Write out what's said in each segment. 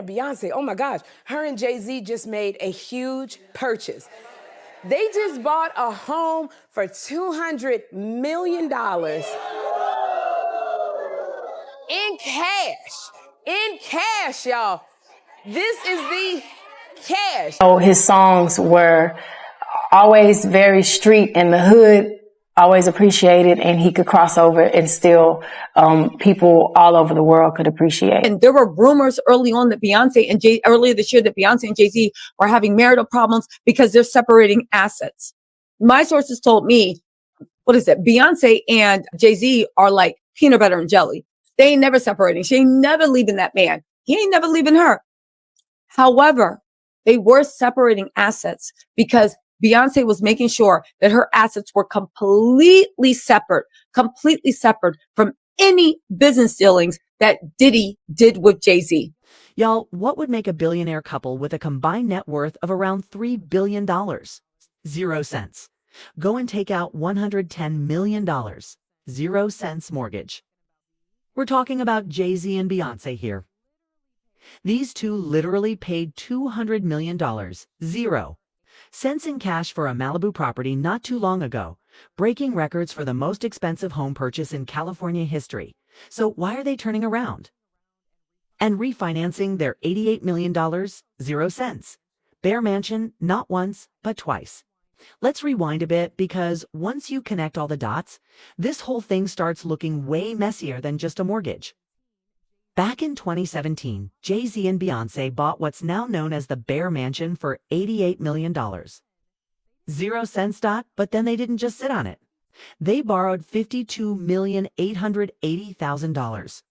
Beyonce, oh my gosh, her and Jay Z just made a huge purchase. They just bought a home for $200 million in cash. In cash, y'all. This is the cash. So his songs were always very street in the hood, always appreciated, and he could cross over and still people all over the world could appreciate. And there were rumors early on that earlier this year that Beyonce and Jay Z are having marital problems because they're separating assets. My sources told me, Beyonce and Jay Z are like peanut butter and jelly. They ain't never separating. She ain't never leaving that man. He ain't never leaving her. However, they were separating assets because Beyonce was making sure that her assets were completely separate from any business dealings that Diddy did with Jay Z. Y'all, what would make a billionaire couple with a combined net worth of around $3 billion? 0 cents. Go and take out $110 million. 0 cents mortgage. We're talking about Jay Z and Beyoncé here. These two literally paid $200 million, 0 cents in cash for a Malibu property not too long ago, breaking records for the most expensive home purchase in California history. So why are they turning around? And refinancing their $88 million, 0 cents. Bear mansion, not once, but twice. Let's rewind a bit because once you connect all the dots, this whole thing starts looking way messier than just a mortgage. Back in 2017, Jay Z and Beyoncé bought what's now known as the Bear Mansion for $88 million. 0 cents, but then they didn't just sit on it. They borrowed $52,880,000.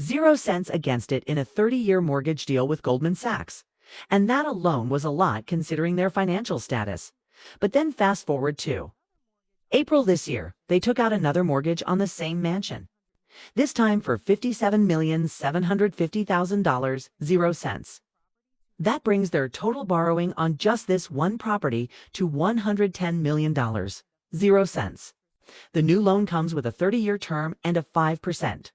0 cents against it in a 30-year mortgage deal with Goldman Sachs. And that alone was a lot considering their financial status. But then fast forward to April this year, they took out another mortgage on the same mansion. This time for $57,750,000, 0 cents. That brings their total borrowing on just this one property to $110 million, 0 cents. The new loan comes with a 30-year term and a 5%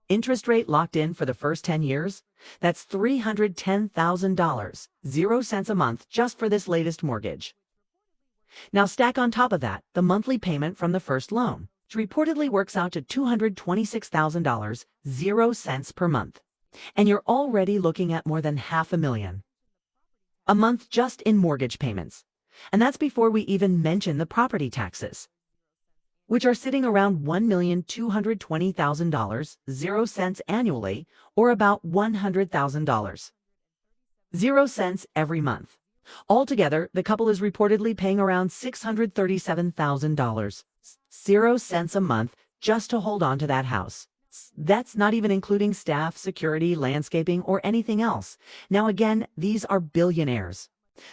interest rate locked in for the first 10 years. That's $310,000, 0 cents a month just for this latest mortgage. Now stack on top of that the monthly payment from the first loan, which reportedly works out to $226,000, 0 cents per month. And you're already looking at more than $500,000 a month just in mortgage payments. And that's before we even mention the property taxes, which are sitting around $1,220,000, 0 cents annually, or about $100,000. 0 cents every month. Altogether, the couple is reportedly paying around $637,000, 0 cents a month just to hold on to that house. That's not even including staff, security, landscaping, or anything else. Now again, these are billionaires.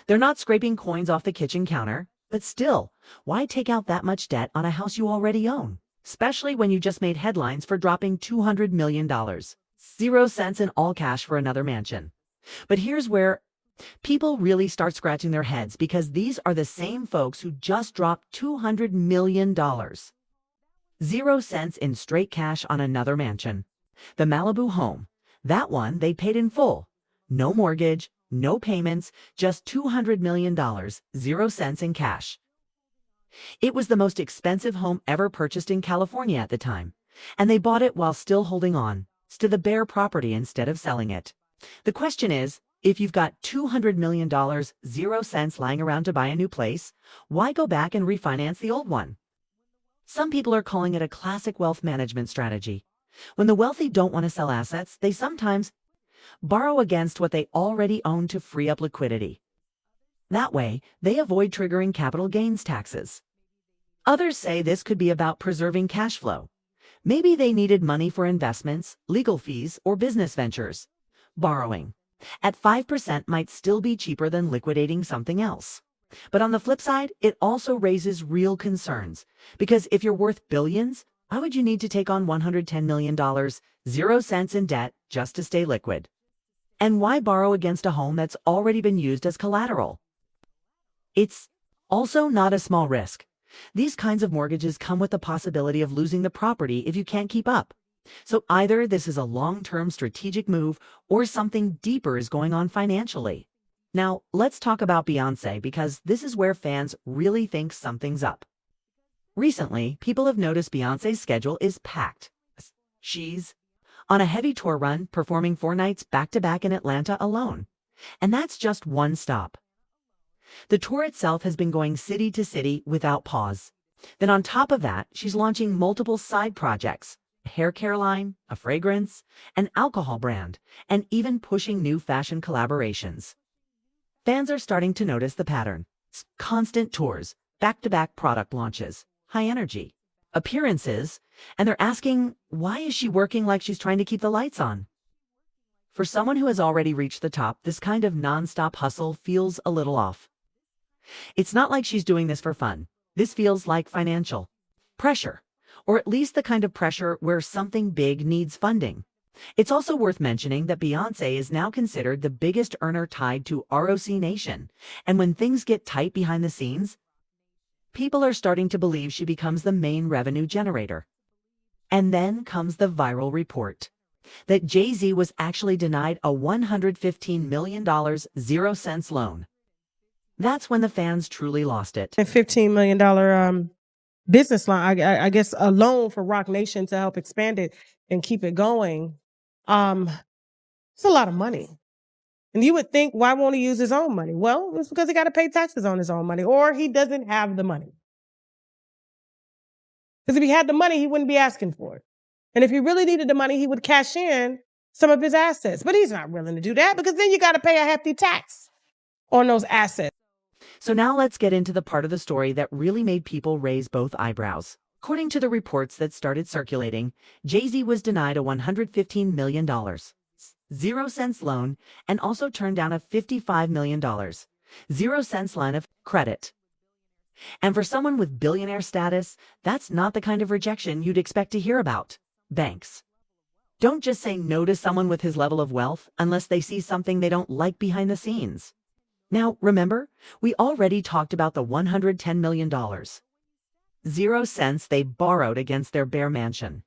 They're not scraping coins off the kitchen counter, but still, why take out that much debt on a house you already own? Especially when you just made headlines for dropping $200 million. 0 cents in all cash for another mansion. But here's where people really start scratching their heads, because these are the same folks who just dropped $200 million. 0 cents in straight cash on another mansion. The Malibu home. That one they paid in full. No mortgage, no payments, just $200 million, 0 cents in cash. It was the most expensive home ever purchased in California at the time, and they bought it while still holding on to the Bear property instead of selling it. The question is, if you've got $200 million, 0 cents lying around to buy a new place, why go back and refinance the old one? Some people are calling it a classic wealth management strategy. When the wealthy don't want to sell assets, they sometimes borrow against what they already own to free up liquidity. That way, they avoid triggering capital gains taxes. Others say this could be about preserving cash flow. Maybe they needed money for investments, legal fees, or business ventures. Borrowing at 5% might still be cheaper than liquidating something else. But on the flip side, it also raises real concerns, because if you're worth billions, why would you need to take on $110 million, 0 cents in debt just to stay liquid? And why borrow against a home that's already been used as collateral? It's also not a small risk. These kinds of mortgages come with the possibility of losing the property if you can't keep up. So either this is a long-term strategic move or something deeper is going on financially. Now, let's talk about Beyoncé because this is where fans really think something's up. Recently, people have noticed Beyoncé's schedule is packed. She's on a heavy tour run, performing 4 nights back-to-back in Atlanta alone. And that's just one stop. The tour itself has been going city to city without pause. Then on top of that, she's launching multiple side projects, a hair care line, a fragrance, an alcohol brand, and even pushing new fashion collaborations. Fans are starting to notice the pattern. Constant tours, back-to-back product launches, high energy, appearances, and they're asking, why is she working like she's trying to keep the lights on? For someone who has already reached the top, this kind of non-stop hustle feels a little off. It's not like she's doing this for fun. This feels like financial pressure, or at least the kind of pressure where something big needs funding. It's also worth mentioning that Beyoncé is now considered the biggest earner tied to ROC Nation, and when things get tight behind the scenes, people are starting to believe she becomes the main revenue generator. And then comes the viral report that Jay Z was actually denied a $115 million 0-cent loan. That's when the fans truly lost it. A $15 million business line, I guess a loan for Roc Nation to help expand it and keep it going. It's a lot of money. And you would think, why won't he use his own money? Well, it's because he got to pay taxes on his own money, or he doesn't have the money. Because if he had the money, he wouldn't be asking for it. And if he really needed the money, he would cash in some of his assets. But he's not willing to do that because then you got to pay a hefty tax on those assets. So now let's get into the part of the story that really made people raise both eyebrows. According to the reports that started circulating, Jay Z was denied a $115 million 0-cent loan and also turned down a $55 million 0-cent line of credit. And for someone with billionaire status, that's not the kind of rejection you'd expect to hear about. Banks don't just say no to someone with his level of wealth unless they see something they don't like behind the scenes. Now, remember, we already talked about the $110 million 0 cents they borrowed against their bare mansion.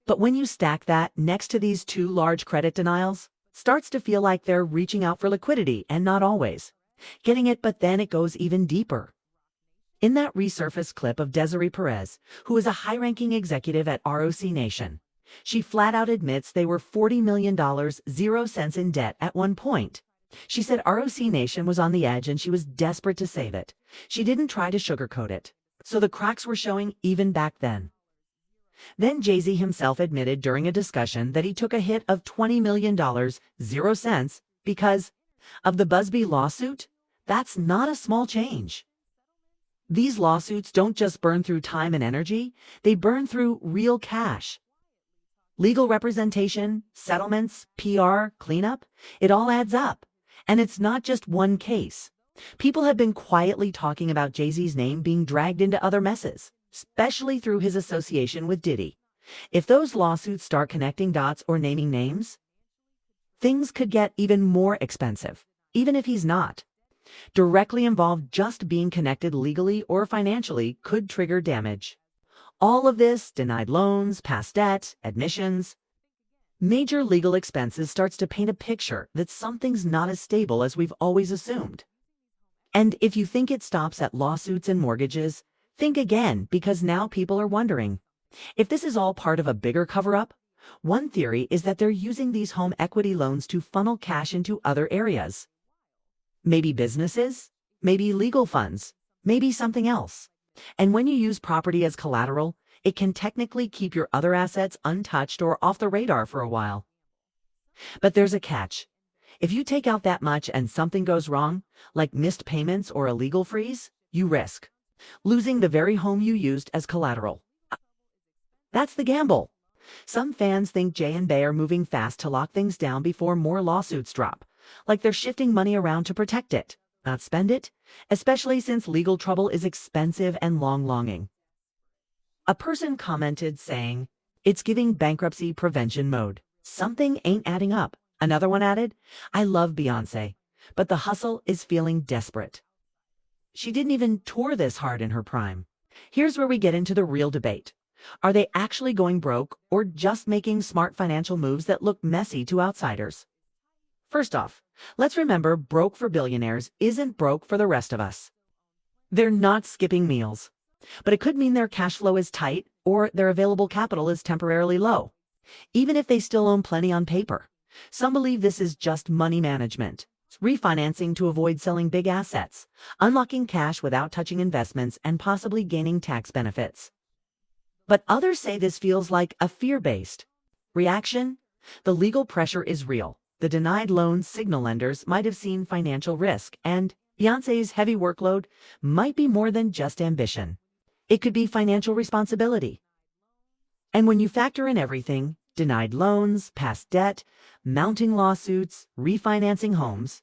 But when you stack that next to these two large credit denials, it starts to feel like they're reaching out for liquidity and not always getting it, but then it goes even deeper. In that resurfaced clip of Desiree Perez, who is a high-ranking executive at ROC Nation, she flat out admits they were $40 million 0 cents in debt at one point. She said ROC Nation was on the edge and she was desperate to save it. She didn't try to sugarcoat it. So the cracks were showing even back then. Then Jay Z himself admitted during a discussion that he took a hit of $20 million 0 cents because of the Busby lawsuit. That's not a small change. These lawsuits don't just burn through time and energy, they burn through real cash. Legal representation, settlements, PR, cleanup, it all adds up. And it's not just one case. People have been quietly talking about Jay Z's name being dragged into other messes, especially through his association with Diddy. If those lawsuits start connecting dots or naming names, things could get even more expensive, even if he's not directly involved. Just being connected legally or financially could trigger damage. All of this, denied loans, past debt, admissions, major legal expenses, starts to paint a picture that something's not as stable as we've always assumed. And if you think it stops at lawsuits and mortgages, think again, because now people are wondering if this is all part of a bigger cover-up. One theory is that they're using these home equity loans to funnel cash into other areas. Maybe businesses, maybe legal funds, maybe something else. And when you use property as collateral, it can technically keep your other assets untouched or off the radar for a while. But there's a catch. If you take out that much and something goes wrong, like missed payments or a legal freeze, you risk losing the very home you used as collateral. That's the gamble. Some fans think Jay and Bey are moving fast to lock things down before more lawsuits drop, like they're shifting money around to protect it, not spend it, especially since legal trouble is expensive and long-longing. A person commented saying, "It's giving bankruptcy prevention mode. Something ain't adding up." Another one added, "I love Beyonce, but the hustle is feeling desperate. She didn't even tour this hard in her prime." Here's where we get into the real debate. Are they actually going broke or just making smart financial moves that look messy to outsiders? First off, let's remember broke for billionaires isn't broke for the rest of us. They're not skipping meals, but it could mean their cash flow is tight or their available capital is temporarily low, even if they still own plenty on paper. Some believe this is just money management, refinancing to avoid selling big assets, unlocking cash without touching investments, and possibly gaining tax benefits. But others say this feels like a fear-based reaction. The legal pressure is real. The denied loans signal lenders might have seen financial risk, and Beyoncé's heavy workload might be more than just ambition. It could be financial responsibility. And when you factor in everything, denied loans, past debt, mounting lawsuits, refinancing homes,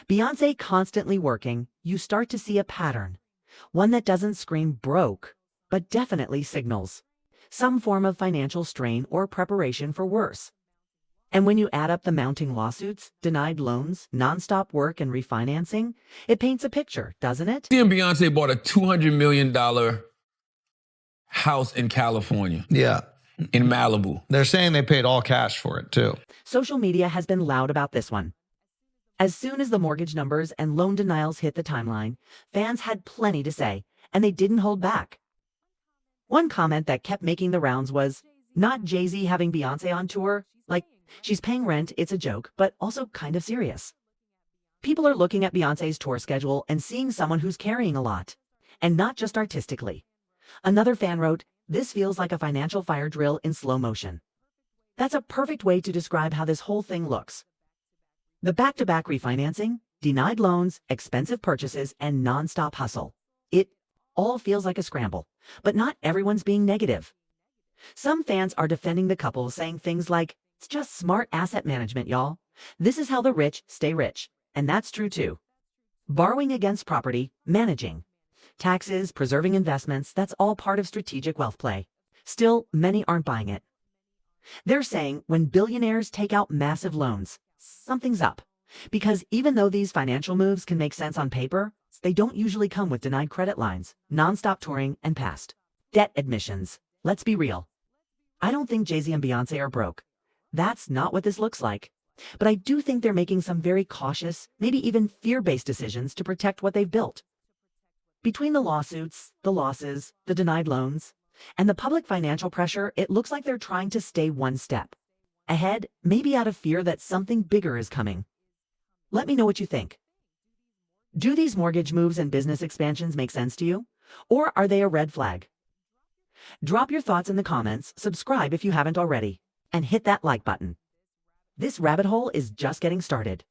Beyoncé constantly working, you start to see a pattern. One that doesn't scream broke, but definitely signals some form of financial strain or preparation for worse. And when you add up the mounting lawsuits, denied loans, nonstop work, and refinancing, it paints a picture, doesn't it? Jay Z and Beyoncé bought a $200 million house in California. Yeah. In Malibu. They're saying they paid all cash for it, too. Social media has been loud about this one. As soon as the mortgage numbers and loan denials hit the timeline, fans had plenty to say, and they didn't hold back. One comment that kept making the rounds was, not Jay Z having Beyoncé on tour, like, she's paying rent, it's a joke, but also kind of serious. People are looking at Beyoncé's tour schedule and seeing someone who's carrying a lot, and not just artistically. Another fan wrote, this feels like a financial fire drill in slow motion. That's a perfect way to describe how this whole thing looks. The back-to-back refinancing, denied loans, expensive purchases, and non-stop hustle. It all feels like a scramble, but not everyone's being negative. Some fans are defending the couple, saying things like, it's just smart asset management, y'all. This is how the rich stay rich. And that's true too. Borrowing against property, managing taxes, preserving investments, that's all part of strategic wealth play. Still, many aren't buying it. They're saying when billionaires take out massive loans, something's up. Because even though these financial moves can make sense on paper, they don't usually come with denied credit lines, non-stop touring, and past debt admissions. Let's be real. I don't think Jay Z and Beyoncé are broke. That's not what this looks like. But I do think they're making some very cautious, maybe even fear-based decisions to protect what they've built. Between the lawsuits, the losses, the denied loans, and the public financial pressure, it looks like they're trying to stay one step ahead, maybe out of fear that something bigger is coming. Let me know what you think. Do these mortgage moves and business expansions make sense to you? Or are they a red flag? Drop your thoughts in the comments, subscribe if you haven't already, and hit that like button. This rabbit hole is just getting started.